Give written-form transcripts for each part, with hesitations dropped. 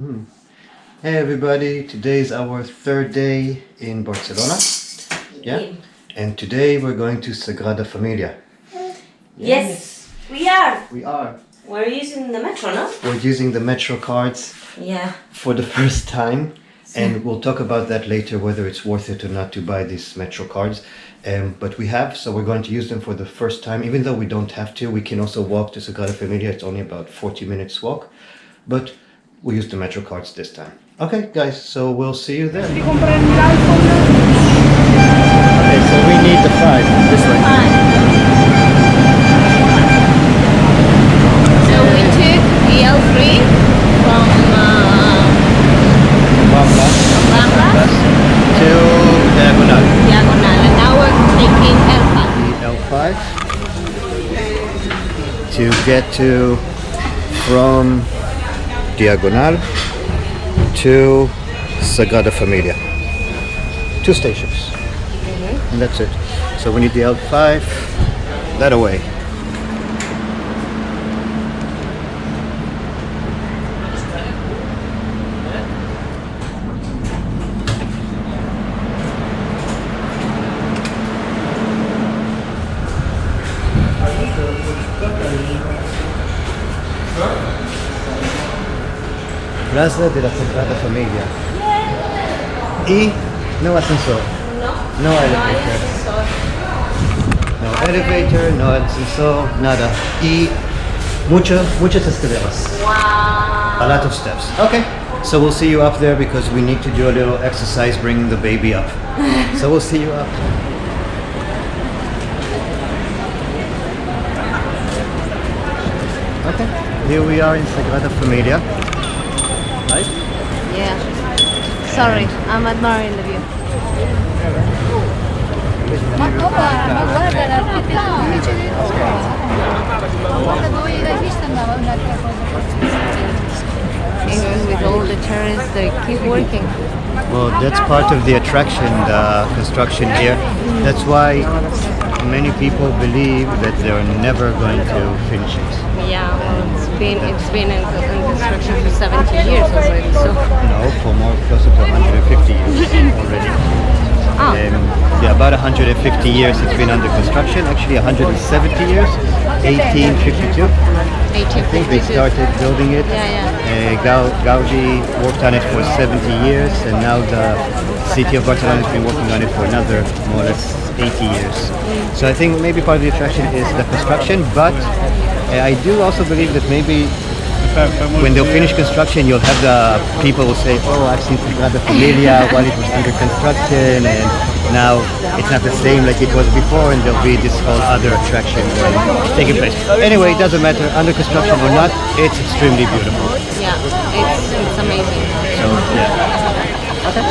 Hey everybody, today is our third day in Barcelona. Yeah? And today we're going to Sagrada Familia. Yes, we are. We are. We're using the metro, no? We're using the metro cards Yeah. for the first time. And we'll talk about that later, whether it's worth it or not to buy these metro cards. But we have, so we're going to use them for the first time. Even though we don't have to, we can also walk to Sagrada Familia. It's only about 40 minutes walk. But we use the metro cards this time. Okay, guys, so we'll see you there. Okay, so we need the 5 this way. So we took the L3 from Rambla To Diagonal. Diagonal, and now we're taking L5. L5 to get to from Diagonal to Sagrada Familia. 2 stations. And that's it. So we need the L5 that away. Plaza de la Sagrada Familia. Y no ascensor. No elevator. No elevator, no ascensor, nada. Y muchas escaleras. Wow. A lot of steps. Okay, so we'll see you up there because we need to do a little exercise bringing the baby up. So we'll see you up. Okay, here we are in Sagrada Familia. Right? Yeah. Sorry, I'm admiring the view. Even with all the tourists, they keep working. Well, that's part of the attraction, the construction here. That's why many people believe that they're never going to finish it. Yeah, well, it's been in construction for 70 years already. So No, for more closer to 150 years already. oh, Yeah, about 150 years it's been under construction. Actually, 170 years. 1852. I think they 1852. started building it. Yeah. Gaudi worked on it for 70 years, and now the city of Barcelona has been working on it for another more or less 80 years. So I think maybe part of the attraction is the construction, but I do also believe that maybe when they'll finish construction, you'll have the people will say, "Oh, I've seen Sagrada Familia while it was under construction, and now it's not the same like it was before," and there'll be this whole other attraction taking place. Anyway, it doesn't matter, under construction or not, it's extremely beautiful. yeah, it's amazing. So yeah.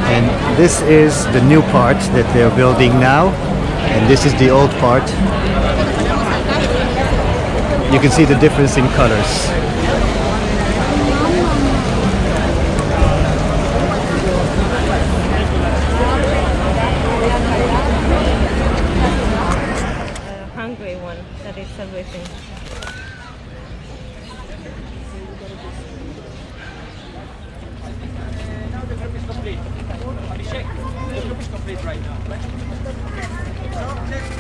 And this is the new part that they're building now, and this is the old part. You can see the difference in colors. Hungry one that is everything. The group is complete right now.